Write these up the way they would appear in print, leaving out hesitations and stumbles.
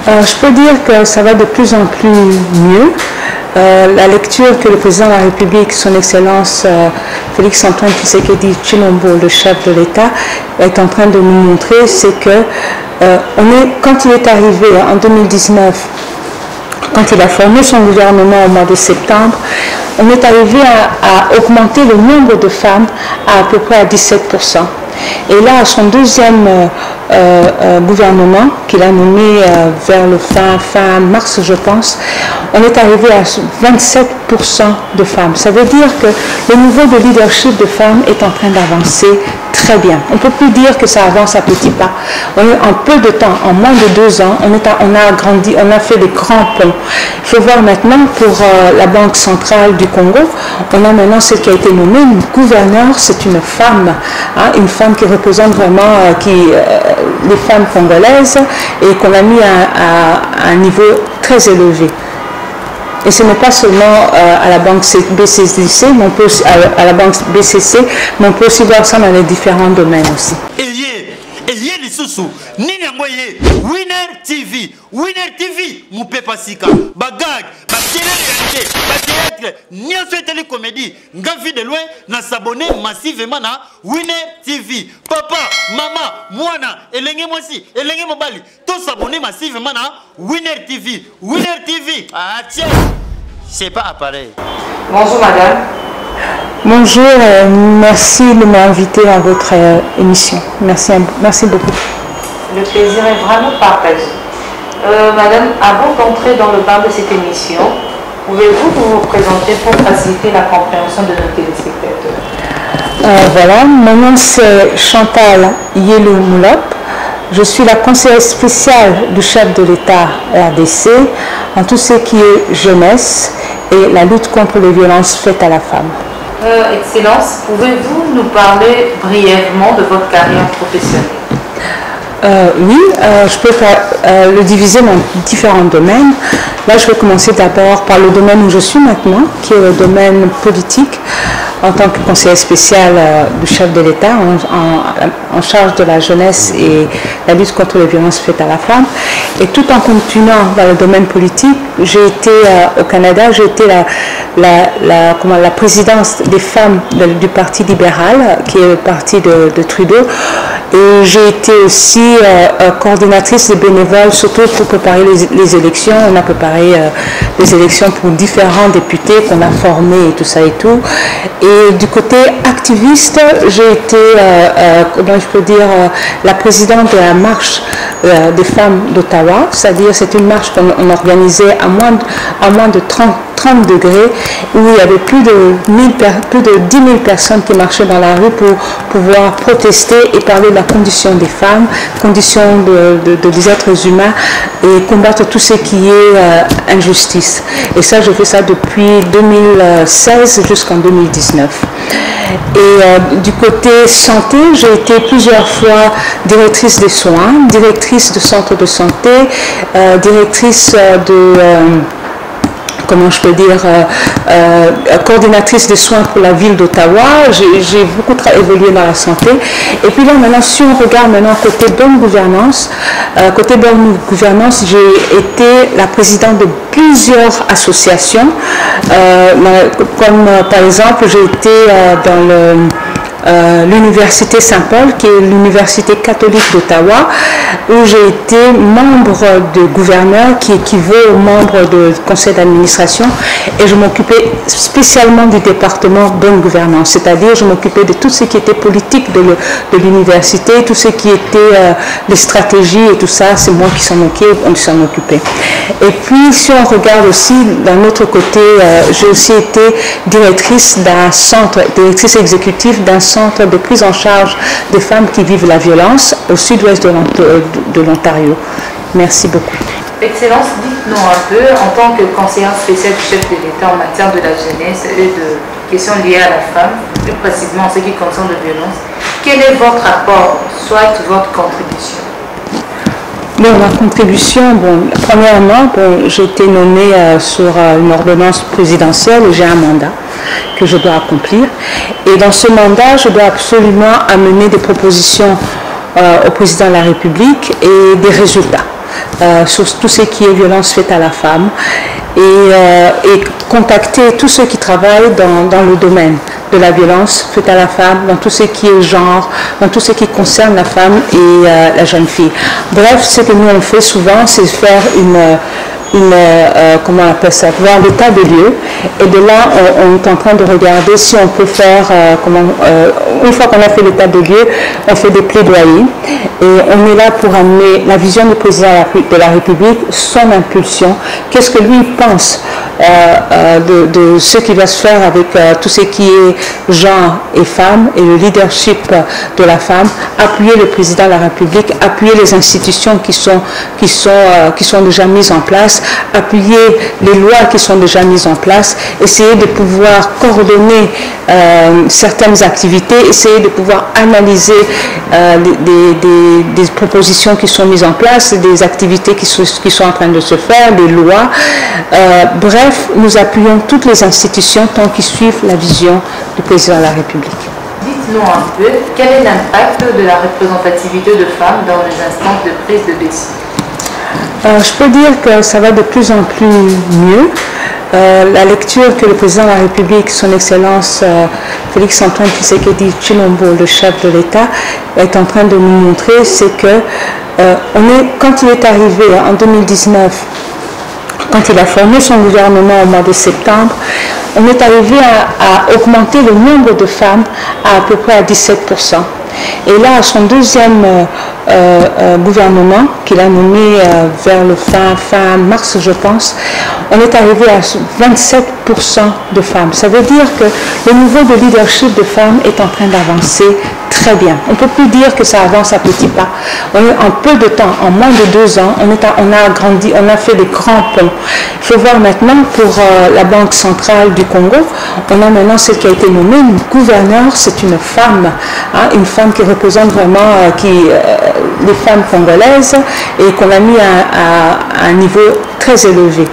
Je peux dire que ça va de plus en plus mieux. La lecture que le président de la République, son Excellence Félix-Antoine Tshisekedi Tshilombo, le chef de l'État, est en train de nous montrer, c'est que quand il est arrivé en 2019, quand il a formé son gouvernement au mois de septembre, on est arrivé à augmenter le nombre de femmes à peu près à 17%. Et là, à son deuxième gouvernement, qu'il a nommé vers le fin mars, je pense, on est arrivé à 27% de femmes. Ça veut dire que le niveau de leadership de femmes est en train d'avancer très bien. On ne peut plus dire que ça avance à petits pas. En peu de temps, en moins de 2 ans, on a grandi, on a fait des grands ponts. Il faut voir maintenant pour la Banque centrale du Congo, on a maintenant celle qui a été nommée une gouverneure, c'est une femme qui représente vraiment les femmes congolaises et qu'on a mis à un niveau très élevé. Et ce n'est pas seulement à la banque BCC, mais on peut aussi, à la banque BCC, mais on peut aussi voir ça dans les différents domaines aussi. Winner TV, Winner TV, mon papa Sika, bagag, télé-réalité, nyonso eteli comédie, ngavi de loin, na s'abonner massivement na Winner TV. Papa, maman, mwana, elenge mwasi, elenge mobali, tous s'abonner massivement na Winner TV. Winner TV, ah tiens, c'est pas appareil. Bonjour madame. Bonjour, merci de m'inviter à votre émission. Merci beaucoup. Le plaisir est vraiment partagé. Madame, avant d'entrer dans le bain de cette émission, pouvez-vous vous présenter pour faciliter la compréhension de nos téléspectateurs? Voilà, mon nom c'est Chantal Yelou Moulop. Je suis la conseillère spéciale du chef de l'État RDC en tout ce qui est jeunesse et la lutte contre les violences faites à la femme. Excellence, pouvez-vous nous parler brièvement de votre carrière professionnelle? Oui, je peux le diviser dans différents domaines. Là, je vais commencer d'abord par le domaine où je suis maintenant, qui est le domaine politique, en tant que conseillère spéciale du chef de l'État en charge de la jeunesse et la lutte contre les violences faites à la femme. Et tout en continuant dans le domaine politique, j'ai été au Canada, j'ai été la présidente des femmes du Parti libéral, qui est le parti de Trudeau. Et j'ai été aussi coordinatrice des bénévoles, surtout pour préparer les élections. On a préparé les élections pour différents députés qu'on a formés et tout ça et tout. Et du côté activiste, j'ai été, comment je peux dire, la présidente de la marche des femmes d'Ottawa. C'est-à-dire c'est une marche qu'on organisait à moins de 30 degrés, où il y avait plus de 10 000 personnes qui marchaient dans la rue pour pouvoir protester et parler de la condition des femmes, condition des êtres humains et combattre tout ce qui est injustice. Et ça, je fais ça depuis 2016 jusqu'en 2019. Et du côté santé, j'ai été plusieurs fois directrice des soins, directrice de centre de santé, directrice comment je peux dire, coordinatrice des soins pour la ville d'Ottawa. J'ai beaucoup évolué dans la santé. Et puis là, maintenant, si on regarde maintenant côté bonne gouvernance, j'ai été la présidente de plusieurs associations, comme par exemple, j'ai été dans l'Université Saint-Paul, qui est l'Université catholique d'Ottawa, où j'ai été membre de gouverneur, qui équivaut au membre du conseil d'administration, et je m'occupais spécialement du département bonne gouvernance, c'est-à-dire je m'occupais de tout ce qui était politique de l'université, tout ce qui était les stratégies et tout ça, c'est moi qui s'en occupais. Et puis si on regarde aussi d'un autre côté, j'ai aussi été directrice d'un centre, directrice exécutive d'un centre de prise en charge des femmes qui vivent la violence au sud-ouest de l'Ontario. Merci beaucoup. Excellence, dites-nous un peu, en tant que conseillère spéciale du chef de l'État en matière de la jeunesse et de questions liées à la femme, plus précisément en ce qui concerne la violence, quel est votre apport, soit votre contribution? Bon, ma contribution, premièrement, j'ai été nommée sur une ordonnance présidentielle et j'ai un mandat que je dois accomplir. Et dans ce mandat, je dois absolument amener des propositions au président de la République et des résultats. sur tout ce qui est violence faite à la femme et contacter tous ceux qui travaillent dans le domaine de la violence faite à la femme, dans tout ce qui est genre, dans tout ce qui concerne la femme et la jeune fille. Bref, ce que nous on fait souvent, c'est faire comment on appelle ça, voir l'état des lieux, et de là on est en train de regarder si on peut faire une fois qu'on a fait l'état des lieux, on fait des plaidoyers et on est là pour amener la vision du président de la République, son impulsion, qu'est-ce que lui pense de ce qui va se faire avec tout ce qui est genre et femme et le leadership de la femme, appuyer le président de la République, appuyer les institutions qui sont déjà mises en place, appuyer les lois qui sont déjà mises en place, essayer de pouvoir coordonner certaines activités, essayer de pouvoir analyser des propositions qui sont mises en place, des activités qui sont en train de se faire, des lois. Bref, nous appuyons toutes les institutions tant qu'ils suivent la vision du président de la République. Dites-nous un peu, quel est l'impact de la représentativité de femmes dans les instances de prise de décision? Je peux dire que ça va de plus en plus mieux. La lecture que le président de la République, son Excellence Félix-Antoine Tshisekedi Tshilombo, le chef de l'État, est en train de nous montrer, c'est que quand il est arrivé en 2019, quand il a formé son gouvernement au mois de septembre, on est arrivé à augmenter le nombre de femmes à peu près à 17%. Et là, à son deuxième gouvernement, qu'il a nommé vers le fin mars, je pense, on est arrivé à 27% de femmes. Ça veut dire que le niveau de leadership de femmes est en train d'avancer très bien. On ne peut plus dire que ça avance à petits pas. En peu de temps, en moins de 2 ans, on a grandi, on a fait des grands ponts. Il faut voir maintenant pour la Banque centrale du Congo, on a maintenant celle qui a été nommée une gouverneure, c'est une femme qui représente vraiment les femmes congolaises et qu'on a mis à un niveau très élevé.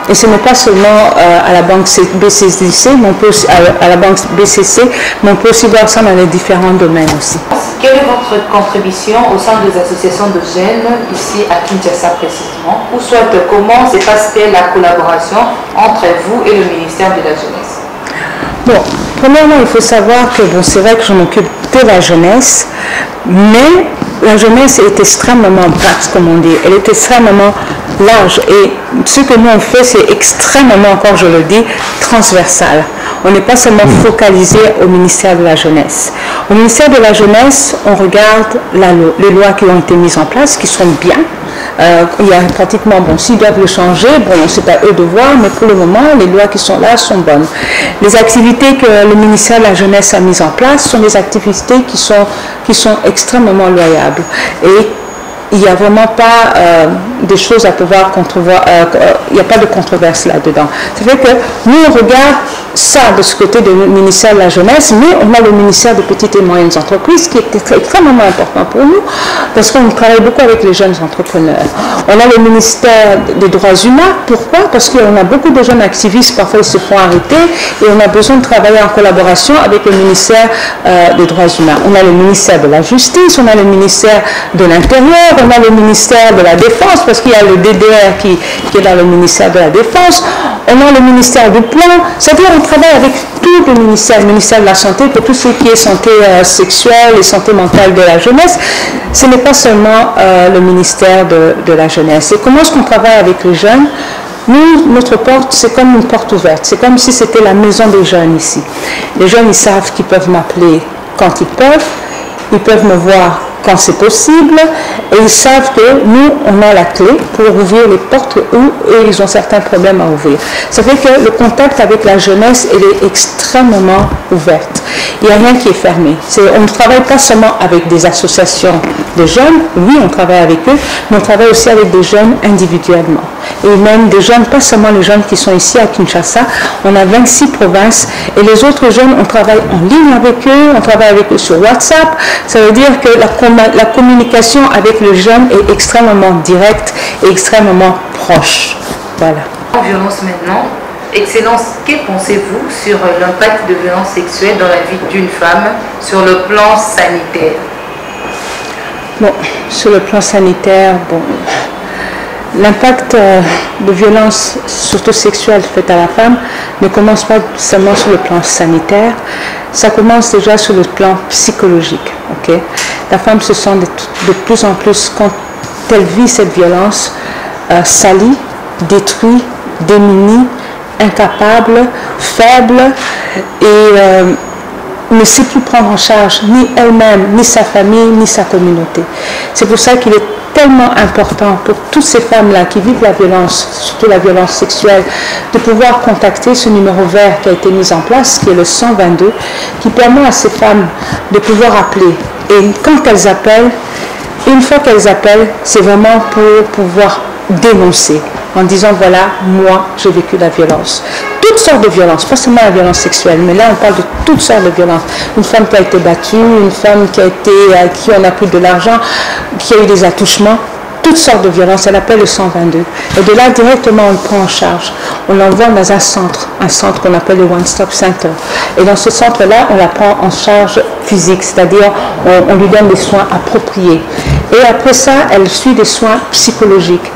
Et ce n'est pas seulement à la banque BCC, mais on peut aussi voir ça dans les différents domaines aussi. Quelle est votre contribution au sein des associations de jeunes ici à Kinshasa précisément? Ou soit comment se passe-t-elle la collaboration entre vous et le ministère de la Jeunesse? Bon, premièrement, il faut savoir que c'est vrai que je m'occupe de la jeunesse, mais la jeunesse est extrêmement vaste, comme on dit. Elle est extrêmement large. Et ce que nous on fait, c'est extrêmement, encore je le dis, transversal. On n'est pas seulement focalisé au ministère de la Jeunesse. Au ministère de la Jeunesse, on regarde les lois qui ont été mises en place, qui sont bien. Il y a pratiquement, s'ils doivent le changer, c'est à eux de voir, mais pour le moment, les lois qui sont là sont bonnes. Les activités que le ministère de la Jeunesse a mises en place sont des activités qui sont extrêmement loyables. Et il n'y a vraiment pas des choses à pouvoir il n'y a pas de controverse là-dedans. Ça fait que nous, on regarde ça de ce côté du ministère de la Jeunesse, mais on a le ministère des petites et moyennes entreprises qui est extrêmement important pour nous, parce qu'on travaille beaucoup avec les jeunes entrepreneurs. On a le ministère des droits humains. Pourquoi? Parce qu'on a beaucoup de jeunes activistes, parfois ils se font arrêter, et on a besoin de travailler en collaboration avec le ministère des droits humains. On a le ministère de la Justice, on a le ministère de l'Intérieur, on a le ministère de la Défense, parce qu'il y a le DDR qui est dans le ministère de la Défense, on a le ministère du Plan, c'est-à-dire on travaille avec tout le ministère de la Santé, pour tout ce qui est santé sexuelle et santé mentale de la jeunesse. Ce n'est pas seulement le ministère de la Jeunesse. Et comment est-ce qu'on travaille avec les jeunes? Nous, notre porte, c'est comme une porte ouverte, c'est comme si c'était la maison des jeunes ici. Les jeunes, ils savent qu'ils peuvent m'appeler quand ils peuvent me voir quand c'est possible, et ils savent que nous, on a la clé pour ouvrir les portes où eux, ils ont certains problèmes à ouvrir. Ça fait que le contact avec la jeunesse, elle est extrêmement ouverte. Il n'y a rien qui est fermé. On ne travaille pas seulement avec des associations de jeunes, oui, on travaille avec eux, mais on travaille aussi avec des jeunes individuellement. Et même des jeunes, pas seulement les jeunes qui sont ici à Kinshasa, on a 26 provinces, et les autres jeunes, on travaille en ligne avec eux, on travaille avec eux sur WhatsApp. Ça veut dire que la communication avec le jeune est extrêmement directe et extrêmement proche. Voilà. En violence maintenant, Excellence, que pensez-vous sur l'impact de violence sexuelle dans la vie d'une femme sur le plan sanitaire? Bon, sur le plan sanitaire, bon, l'impact de violence, surtout sexuelle, faite à la femme, ne commence pas seulement sur le plan sanitaire, ça commence déjà sur le plan psychologique. Okay? La femme se sent de plus en plus, quand elle vit cette violence, salie, détruite, démunie, incapable, faible et ne sait plus prendre en charge ni elle-même, ni sa famille, ni sa communauté. C'est pour ça qu'il est tellement important pour toutes ces femmes-là qui vivent la violence, surtout la violence sexuelle, de pouvoir contacter ce numéro vert qui a été mis en place, qui est le 122, qui permet à ces femmes de pouvoir appeler. Et quand elles appellent, une fois qu'elles appellent, c'est vraiment pour pouvoir dénoncer, en disant voilà, moi j'ai vécu la violence. Toutes sortes de violences, pas seulement la violence sexuelle, mais là on parle de toutes sortes de violences. Une femme qui a été battue, une femme qui a été, à qui on a pris de l'argent, qui a eu des attouchements, toutes sortes de violences, elle appelle le 122. Et de là directement on le prend en charge. On l'envoie dans un centre qu'on appelle le One Stop Center. Et dans ce centre-là, on la prend en charge physique, c'est-à-dire on lui donne des soins appropriés. Et après ça, elle suit des soins psychologiques.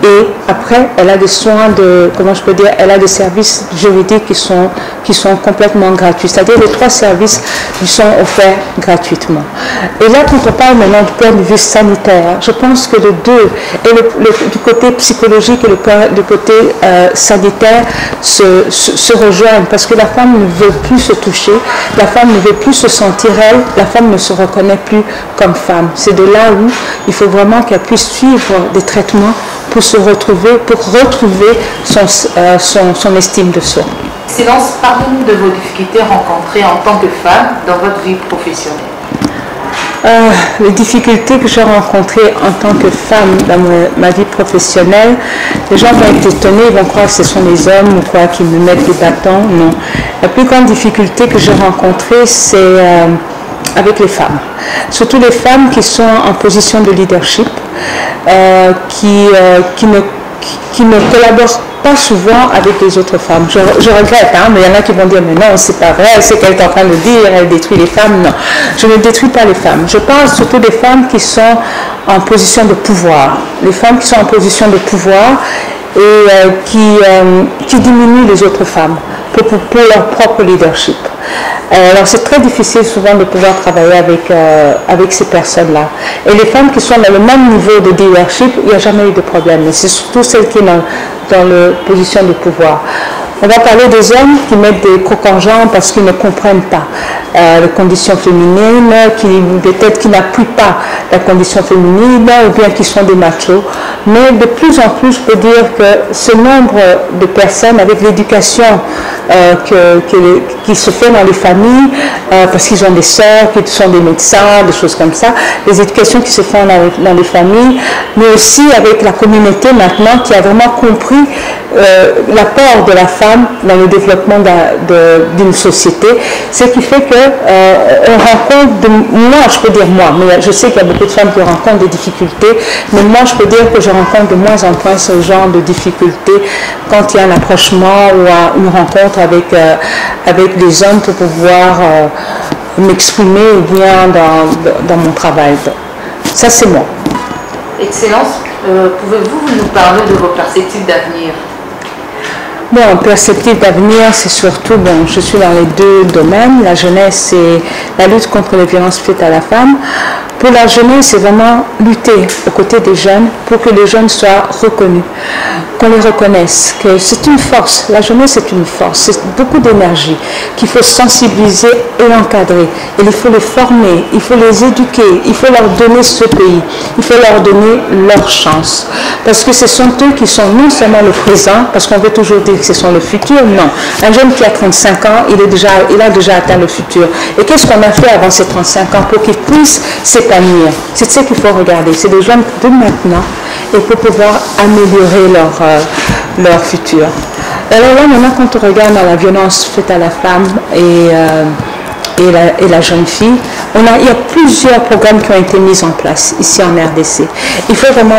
Et après, elle a des soins de, comment je peux dire, elle a des services juridiques qui sont complètement gratuits. C'est-à-dire les 3 services lui sont offerts gratuitement. Et là, quand on parle maintenant du point de vue sanitaire, je pense que les deux, et du côté psychologique et du côté sanitaire, se rejoignent. Parce que la femme ne veut plus se toucher, la femme ne veut plus se sentir elle, la femme ne se reconnaît plus comme femme. C'est de là où il faut vraiment qu'elle puisse suivre des traitements pour se retrouver, pour retrouver son estime de soi. Silence, parlez-nous de vos difficultés rencontrées en tant que femme dans votre vie professionnelle. Les difficultés que j'ai rencontrées en tant que femme dans ma vie professionnelle, les gens vont être étonnés, ils vont croire que ce sont les hommes ou quoi qui me mettent des bâtons. Non. La plus grande difficulté que j'ai rencontrée, c'est avec les femmes. Surtout les femmes qui sont en position de leadership, qui ne collaborent pas souvent avec les autres femmes. Je regrette, hein, mais il y en a qui vont dire, mais non, c'est pas vrai, c'est qu'elle est en train de dire, elle détruit les femmes. Non, je ne détruis pas les femmes. Je parle surtout des femmes qui sont en position de pouvoir. Les femmes qui sont en position de pouvoir et qui diminuent les autres femmes pour leur propre leadership. Alors c'est très difficile souvent de pouvoir travailler avec ces personnes-là. Et les femmes qui sont dans le même niveau de leadership, il n'y a jamais eu de problème. Mais c'est surtout celles qui sont dans la position de pouvoir. On va parler des hommes qui mettent des crocs en jambes parce qu'ils ne comprennent pas les conditions féminines, peut-être qui n'appuient pas la condition féminine ou bien qui sont des machos. Mais de plus en plus, je peux dire que ce nombre de personnes avec l'éducation qui se fait dans les familles, parce qu'ils ont des sœurs qui sont des médecins, des choses comme ça, les éducations qui se font dans les familles, mais aussi avec la communauté maintenant qui a vraiment compris l'apport de la femme dans le développement d'une société, ce qui fait que on rencontre, moi je peux dire moi, mais je sais qu'il y a beaucoup de femmes qui rencontrent des difficultés, mais moi je peux dire que je rencontre de moins en moins ce genre de difficultés quand il y a un approchement ou une rencontre avec des hommes pour pouvoir m'exprimer bien dans mon travail. Ça c'est moi. Excellence, pouvez-vous nous parler de vos perspectives d'avenir? Bon, perspective d'avenir, c'est surtout, bon, je suis dans les 2 domaines, la jeunesse et la lutte contre les violences faites à la femme. Pour la jeunesse, c'est vraiment lutter aux côtés des jeunes pour que les jeunes soient reconnus, qu'on les reconnaisse, que c'est une force. La jeunesse est une force, c'est beaucoup d'énergie qu'il faut sensibiliser et encadrer. Et il faut les former, il faut les éduquer, il faut leur donner ce pays, il faut leur donner leur chance. Parce que ce sont eux qui sont non seulement le présent, parce qu'on veut toujours dire que ce sont le futur, non. Un jeune qui a 35 ans, il a déjà atteint le futur. Et qu'est-ce qu'on a fait avant ces 35 ans pour qu'il puisse s'épanouir? C'est ce qu'il faut regarder. C'est des jeunes de maintenant et pour pouvoir améliorer leur futur. Alors là, maintenant, quand on regarde la violence faite à la femme et et la jeune fille. Il y a plusieurs programmes qui ont été mis en place ici en RDC. Il faut vraiment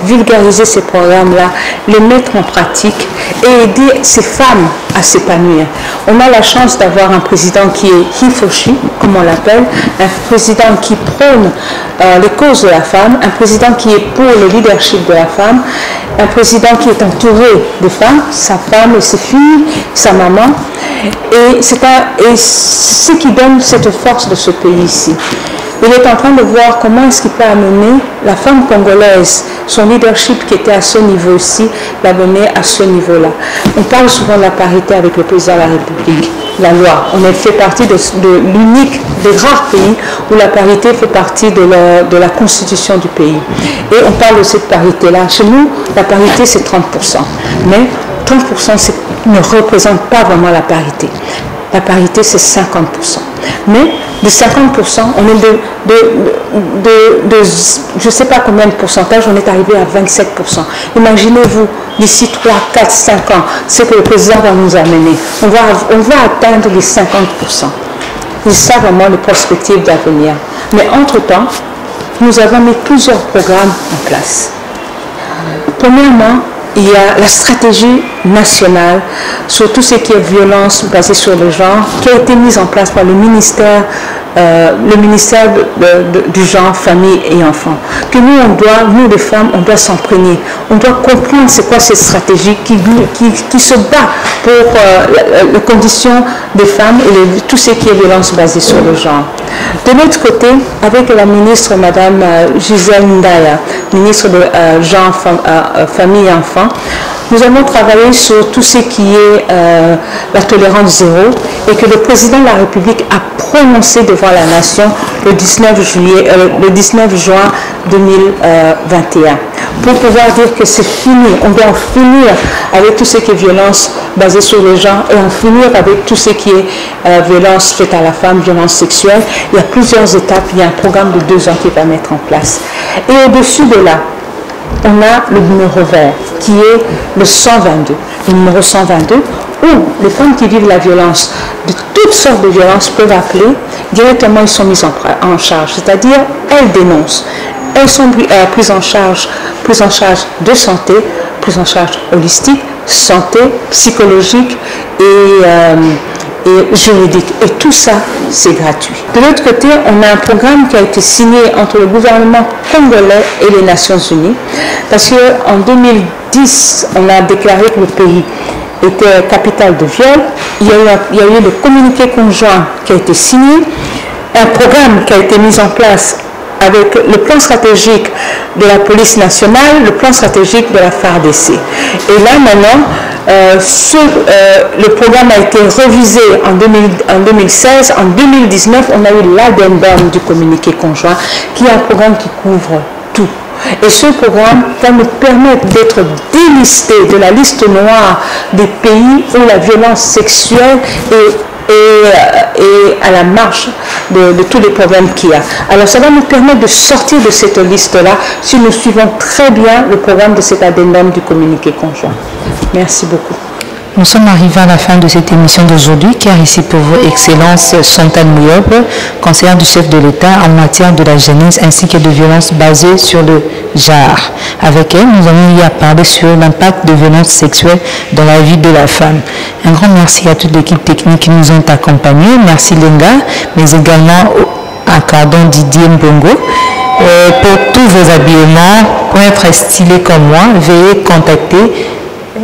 vulgariser ces programmes-là, les mettre en pratique et aider ces femmes à s'épanouir. On a la chance d'avoir un président qui est Hifoshi, comme on l'appelle, un président qui prône les causes de la femme, un président qui est pour le leadership de la femme, un président qui est entouré de femmes, sa femme et ses filles, sa maman. Et c'est ce qui donne cette force de ce pays ici. Il est en train de voir comment est-ce qu'il peut amener la femme congolaise, son leadership qui était à ce niveau-ci, l'amener à ce niveau-là. On parle souvent de la parité avec le président de la République, la loi. On fait partie de l'unique, des rares pays où la parité fait partie de la constitution du pays. Et on parle de cette parité-là. Chez nous, la parité c'est 30%. Mais 30% ne représente pas vraiment la parité. La parité, c'est 50%. Mais de 50%, on est je ne sais pas combien de pourcentage, on est arrivé à 27%. Imaginez-vous, d'ici 3, 4, 5 ans, ce que le président va nous amener. On va atteindre les 50%. C'est ça vraiment les perspectives d'avenir. Mais entre-temps, nous avons mis plusieurs programmes en place. Premièrement, il y a la stratégie nationale sur tout ce qui est violence basée sur le genre qui a été mise en place par le ministère du genre, famille et enfants. Que nous les femmes, on doit s'imprégner. On doit comprendre c'est quoi cette stratégie qui se bat pour les conditions des femmes et tout ce qui est violence basée sur le genre. De l'autre côté, avec la ministre Madame Gisèle Ndaya, ministre de genre, famille et enfants, nous avons travaillé sur tout ce qui est la tolérance zéro et que le président de la République a prononcé devant la nation le 19 juin 2021 pour pouvoir dire que c'est fini, on doit en finir avec tout ce qui est violence basée sur le genre et en finir avec tout ce qui est violence faite à la femme, violence sexuelle. Il y a plusieurs étapes, il y a un programme de 2 ans qui va mettre en place. Et au-dessus de là, on a le numéro vert qui est le 122, le numéro 122 où les femmes qui vivent la violence, de toutes sortes de violences, peuvent appeler, directement ils sont mis en charge, c'est-à-dire elles dénoncent, elles sont prises en charge de santé, prises en charge holistique, santé, psychologique et juridique. Et tout ça, c'est gratuit. De l'autre côté, on a un programme qui a été signé entre le gouvernement congolais et les Nations Unies, parce qu'en 2010, on a déclaré que le pays était capitale de viol. Il y a eu le communiqué conjoint qui a été signé, un programme qui a été mis en place avec le plan stratégique de la police nationale, le plan stratégique de la FARDC. Et là, maintenant, le programme a été révisé en 2016. En 2019, on a eu l'addendum du communiqué conjoint, qui est un programme qui couvre tout. Et ce programme va nous permettre d'être délistés de la liste noire des pays où la violence sexuelle est à la marge de tous les problèmes qu'il y a. Alors ça va nous permettre de sortir de cette liste-là si nous suivons très bien le programme de cet addendum du communiqué conjoint. Merci beaucoup. Nous sommes arrivés à la fin de cette émission d'aujourd'hui, car ici pour vous, Excellence Chantal Mouyob, conseillère du chef de l'État en matière de la jeunesse ainsi que de violences basées sur le genre. Avec elle, nous avons eu à parler sur l'impact de violences sexuelles dans la vie de la femme. Un grand merci à toute l'équipe technique qui nous ont accompagnés. Merci Lenga, mais également à Cardon Didier Mbongo. Pour tous vos habillements, pour être stylé comme moi, veuillez contacter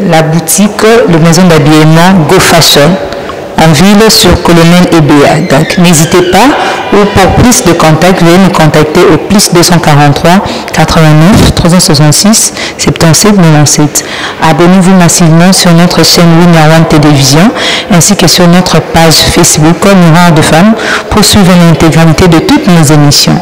la boutique, la maison d'habillement Go Fashion en ville sur Colonel EBA. Donc n'hésitez pas, ou pour plus de contacts, veuillez nous contacter au plus 243 89 366 77 97. Abonnez-vous massivement sur notre chaîne Winner One Télévision ainsi que sur notre page Facebook Miroir de Femmes pour suivre l'intégralité de toutes nos émissions.